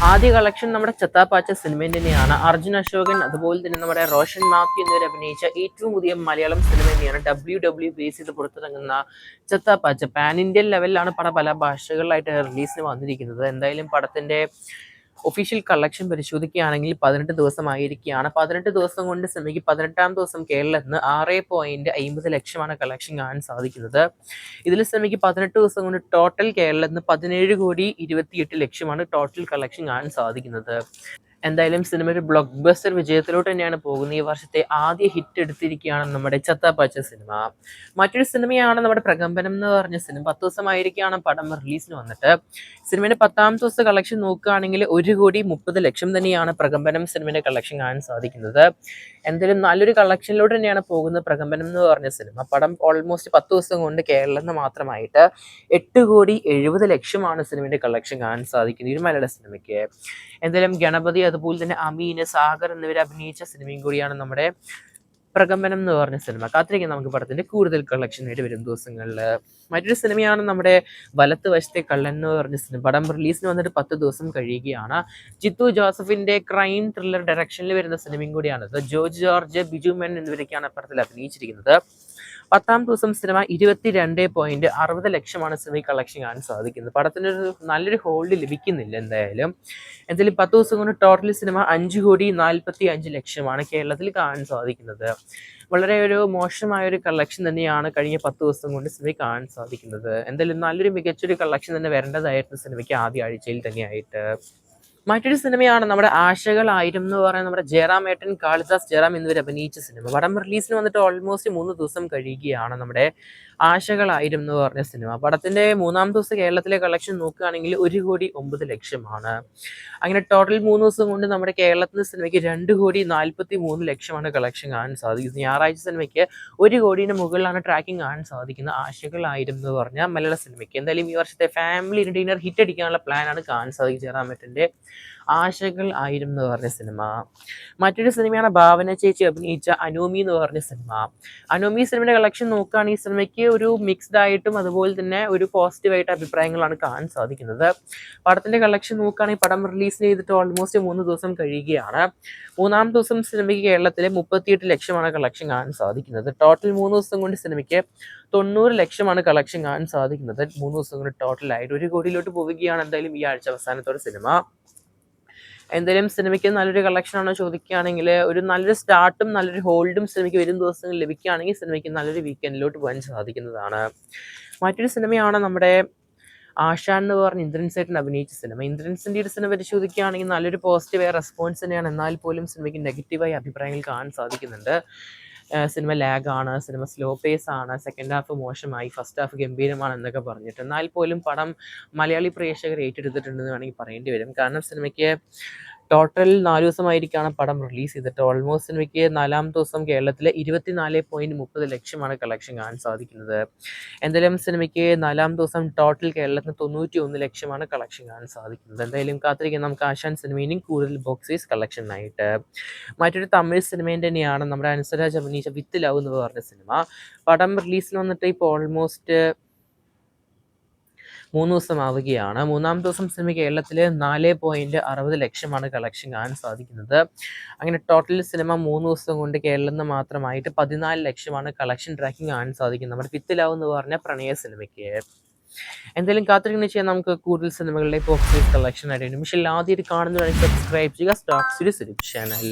ആദ്യ കളക്ഷൻ നമ്മുടെ ചത്താപ്പാച്ച സിനിമയിൽ തന്നെയാണ്. അർജുൻ അശോകൻ അതുപോലെ തന്നെ നമ്മുടെ റോഷൻ മാത്യു എന്നിവർ അഭിനയിച്ച ഏറ്റവും പുതിയ മലയാളം സിനിമ തന്നെയാണ് ബേസ് ചെയ്ത് പുറത്തിറങ്ങുന്ന ചത്താപ്പാച്ച. പാൻ ഇന്ത്യൻ ലെവലിലാണ് പടം പല ഭാഷകളിലായിട്ട് റിലീസിന് വന്നിരിക്കുന്നത്. എന്തായാലും പടത്തിന്റെ ഒഫീഷ്യൽ കളക്ഷൻ പരിശോധിക്കുകയാണെങ്കിൽ 18 ദിവസമായിരിക്കുകയാണ്. 18 ദിവസം കൊണ്ട് സിനിമയ്ക്ക് 18ാം ദിവസം കേരളത്തിൽ നിന്ന് 6.50 ലക്ഷമാണ് കളക്ഷൻ കാണാൻ സാധിക്കുന്നത്. ഇതിൽ സിനിമയ്ക്ക് 18 ദിവസം കൊണ്ട് ടോട്ടൽ കേരളത്തിൽ നിന്ന് 17.28 ലക്ഷമാണ് ടോട്ടൽ കളക്ഷൻ കാണാൻ സാധിക്കുന്നത്. എന്തായാലും സിനിമ ഒരു ബ്ലോക്ക് ബസ്റ്റർ വിജയത്തിലോട്ട് തന്നെയാണ് പോകുന്നത്. ഈ വർഷത്തെ ആദ്യ ഹിറ്റ് എടുത്തിരിക്കുകയാണ് നമ്മുടെ ചത്താപ്പാച്ച സിനിമ. മറ്റൊരു സിനിമയാണ് നമ്മുടെ പ്രകമ്പനം എന്ന് പറഞ്ഞ സിനിമ. 10 ദിവസമായിരിക്കുകയാണ് പടം റിലീസിന് വന്നിട്ട്. സിനിമയുടെ 10ാം ദിവസത്തെ കളക്ഷൻ നോക്കുകയാണെങ്കിൽ 1.30 കോടി തന്നെയാണ് പ്രകമ്പനം സിനിമയുടെ കളക്ഷൻ കാണാൻ സാധിക്കുന്നത്. എന്തായാലും നല്ലൊരു കളക്ഷനിലോട്ട് തന്നെയാണ് പോകുന്നത് പ്രകമ്പനം എന്ന് പറഞ്ഞ സിനിമ. പടം ഓൾമോസ്റ്റ് 10 ദിവസം കൊണ്ട് കേരളത്തിൽ നിന്ന് മാത്രമായിട്ട് 8.70 കോടി സിനിമയുടെ കളക്ഷൻ കാണാൻ സാധിക്കുന്നത് ഈ മലയാള സിനിമയ്ക്ക്. എന്തായാലും ഗണപതി അതുപോലെ തന്നെ അമീന്, സാഗർ എന്നിവർ അഭിനയിച്ച സിനിമയും കൂടിയാണ് നമ്മുടെ പ്രകമ്പനം എന്ന് പറഞ്ഞ സിനിമ. കാത്തിരിക്കാം നമുക്ക് പടത്തിന്റെ കൂടുതൽ കളക്ഷൻ ആയിട്ട് വരും ദിവസങ്ങളിൽ. മറ്റൊരു സിനിമയാണ് നമ്മുടെ വലത്ത് വശത്തെ കള്ളൻ എന്ന് പറഞ്ഞ സിനിമ. പടം റിലീസിന് വന്നിട്ട് 10 ദിവസം കഴിയുകയാണ്. ജിത്തു ജോസഫിന്റെ ക്രൈം ത്രില്ലർ ഡയറക്ഷനിൽ വരുന്ന സിനിമയും കൂടിയാണിത്. ജോർജ് ജോർജ്, ബിജു മേനോൻ എന്നിവരൊക്കെയാണ് പടത്തിൽ അഭിനയിച്ചിരിക്കുന്നത്. 10ാം ദിവസം സിനിമ 22.60 ലക്ഷമാണ് സിനിമ കളക്ഷൻ കാണാൻ സാധിക്കുന്നത്. പടത്തിന് ഒരു നല്ലൊരു ഹോൾഡ് ലഭിക്കുന്നില്ല. എന്തായാലും 10 ദിവസം കൊണ്ട് ടോട്ടൽ സിനിമ 5.45 ലക്ഷമാണ് കേരളത്തിൽ കാണാൻ സാധിക്കുന്നത്. വളരെ ഒരു മോശമായ ഒരു കളക്ഷൻ തന്നെയാണ് കഴിഞ്ഞ 10 ദിവസം കൊണ്ട് സിനിമ കാണാൻ സാധിക്കുന്നത്. എന്തായാലും നല്ലൊരു മികച്ചൊരു കളക്ഷൻ തന്നെ വരേണ്ടതായിരുന്നു സിനിമയ്ക്ക് ആദ്യ ആഴ്ചയിൽ തന്നെയായിട്ട്. മറ്റൊരു സിനിമയാണ് നമ്മുടെ ആശകൾ 1000 എന്ന് പറയുന്ന നമ്മുടെ ജയറാം ഏട്ടൻ, കാളിദാസ് ജയറാം എന്നിവർ അഭിനയിച്ച സിനിമ. പടം റിലീസിന് വന്നിട്ട് ഓൾമോസ്റ്റ് 3 ദിവസം കഴിയുകയാണ് നമ്മുടെ ആശകൾ 1000 എന്ന് പറഞ്ഞ സിനിമ. പടത്തിന്റെ 3ാം ദിവസം കേരളത്തിലെ കളക്ഷൻ നോക്കുകയാണെങ്കിൽ 1.9 കോടി. അങ്ങനെ ടോട്ടൽ 3 ദിവസം കൊണ്ട് നമ്മുടെ കേരളത്തിലെ സിനിമയ്ക്ക് 2.43 കോടി കളക്ഷൻ കാണാൻ സാധിക്കുന്നത്. ഞായറാഴ്ച സിനിമയ്ക്ക് 1 കോടിയുടെ മുകളിലാണ് ട്രാക്കിംഗ് കാണാൻ സാധിക്കുന്നത് ആശകൾ 1000 എന്ന് പറഞ്ഞ മലയാള സിനിമയ്ക്ക്. എന്തായാലും ഈ വർഷത്തെ ഫാമിലി ഡിന്നർ ഹിറ്റ് അടിക്കാനുള്ള പ്ലാനാണ് കാണാൻ സാധിക്കുന്നത് ജയറാമേട്ടന്റെ ആശകൾ 1000 എന്ന് പറഞ്ഞ സിനിമ. മറ്റൊരു സിനിമയാണ് ഭാവന ചേച്ചി അഭിനയിച്ച അനോമി എന്ന് പറഞ്ഞ സിനിമ. അനോമി സിനിമയുടെ കളക്ഷൻ നോക്കുകയാണെങ്കിൽ ഈ സിനിമയ്ക്ക് ഒരു മിക്സ്ഡ് ആയിട്ടും അതുപോലെ തന്നെ ഒരു പോസിറ്റീവായിട്ട് അഭിപ്രായങ്ങളാണ് കാണാൻ സാധിക്കുന്നത്. പടത്തിന്റെ കളക്ഷൻ നോക്കുകയാണെങ്കിൽ പടം റിലീസ് ചെയ്തിട്ട് ഓൾമോസ്റ്റ് 3 ദിവസം കഴിയുകയാണ്. 3ാം ദിവസം സിനിമയ്ക്ക് കേരളത്തിലെ 38 ലക്ഷമാണ് കളക്ഷൻ കാണാൻ സാധിക്കുന്നത്. ടോട്ടൽ 3 ദിവസം കൊണ്ട് സിനിമയ്ക്ക് 90 ലക്ഷമാണ് കളക്ഷൻ കാണാൻ സാധിക്കുന്നത്. 3 ദിവസം കൊണ്ട് ടോട്ടലായിട്ട് 1 കോടിയിലോട്ട് പോവുകയാണ് എന്തായാലും ഈ ആഴ്ച അവസാനത്തോടെ സിനിമ. എന്തായാലും സിനിമയ്ക്ക് നല്ലൊരു കളക്ഷനാണോ ചോദിക്കുകയാണെങ്കിൽ ഒരു നല്ലൊരു സ്റ്റാർട്ടും നല്ലൊരു ഹോൾഡും സിനിമയ്ക്ക് വരും ദിവസങ്ങളിൽ ലഭിക്കുകയാണെങ്കിൽ സിനിമയ്ക്ക് നല്ലൊരു വീക്കെൻഡിലോട്ട് പോകാൻ സാധിക്കുന്നതാണ്. മറ്റൊരു സിനിമയാണ് നമ്മുടെ ആശാൻ എന്ന് പറഞ്ഞ ഇന്ദ്രൻ സേട്ടൻ അഭിനയിച്ച സിനിമ. ഇന്ദ്രൻസിൻ്റെ ഒരു സിനിമ പരിശോധിക്കുകയാണെങ്കിൽ നല്ലൊരു പോസിറ്റീവായ റെസ്പോൺസ് തന്നെയാണ്. എന്നാൽ പോലും സിനിമയ്ക്ക് നെഗറ്റീവായ അഭിപ്രായങ്ങൾ കാണാൻ സാധിക്കുന്നുണ്ട്. സിനിമ ലാഗാണ്, സിനിമ സ്ലോ പേസ് ആണ്, സെക്കൻഡ് ഹാഫ് മോശമായി, ഫസ്റ്റ് ഹാഫ് ഗംഭീരമാണ് എന്നൊക്കെ പറഞ്ഞിട്ട്. എന്നാൽ പോലും പടം മലയാളി പ്രേക്ഷകർ ഏറ്റെടുത്തിട്ടുണ്ടെന്ന് വേണമെങ്കിൽ പറയേണ്ടി വരും. കാരണം സിനിമയ്ക്ക് ടോട്ടൽ 4 ദിവസമായിരിക്കാണ് പടം റിലീസ് ചെയ്തിട്ട്. ഓൾമോസ്റ്റ് സിനിമയ്ക്ക് 4ാം ദിവസം കേരളത്തിലെ 24.30 ലക്ഷമാണ് കളക്ഷൻ കാണാൻ സാധിക്കുന്നത്. എന്തായാലും സിനിമയ്ക്ക് 4ാം ദിവസം ടോട്ടൽ കേരളത്തിന് 91 ലക്ഷമാണ് കളക്ഷൻ കാണാൻ സാധിക്കുന്നത്. എന്തായാലും കാത്തിരിക്കാം നമുക്ക് ആശാൻ സിനിമയിലും കൂടുതൽ ബോക്സ് ഓഫീസ് കളക്ഷനായിട്ട്. മറ്റൊരു തമിഴ് സിനിമേൻ്റെ തന്നെയാണ് നമ്മുടെ അനുസരാജ് അഭിനയിച്ച വിത്ത് ലവ് എന്ന് പറഞ്ഞ സിനിമ. പടം റിലീസിന് വന്നിട്ട് ഇപ്പോൾ ഓൾമോസ്റ്റ് 3 ദിവസം ആവുകയാണ്. 3ാം ദിവസം സിനിമ കേരളത്തിൽ 4.60 ലക്ഷമാണ് കളക്ഷൻ കാണാൻ സാധിക്കുന്നത്. അങ്ങനെ ടോട്ടൽ സിനിമ 3 ദിവസം കൊണ്ട് കേരളത്തിൽ നിന്ന് മാത്രമായിട്ട് 14 ലക്ഷമാണ് കളക്ഷൻ ട്രാക്കിംഗ് കാണാൻ സാധിക്കുന്നത് നമ്മുടെ വിത്ത് ലവ് എന്ന് പറഞ്ഞ പ്രണയ സിനിമയ്ക്ക്. എന്തായാലും കാത്തിരിക്കുന്ന ചെയ്യാൻ നമുക്ക് കൂടുതൽ സിനിമകളിലെ ബോക്സ് ഓഫീസ് കളക്ഷൻ ആയിട്ട്. പക്ഷേ ആദ്യമായിട്ട് കാണുന്നവരാണെങ്കിൽ സബ്സ്ക്രൈബ് ചെയ്യുക സ്റ്റോക്ക് സീരീസ് ചാനൽ.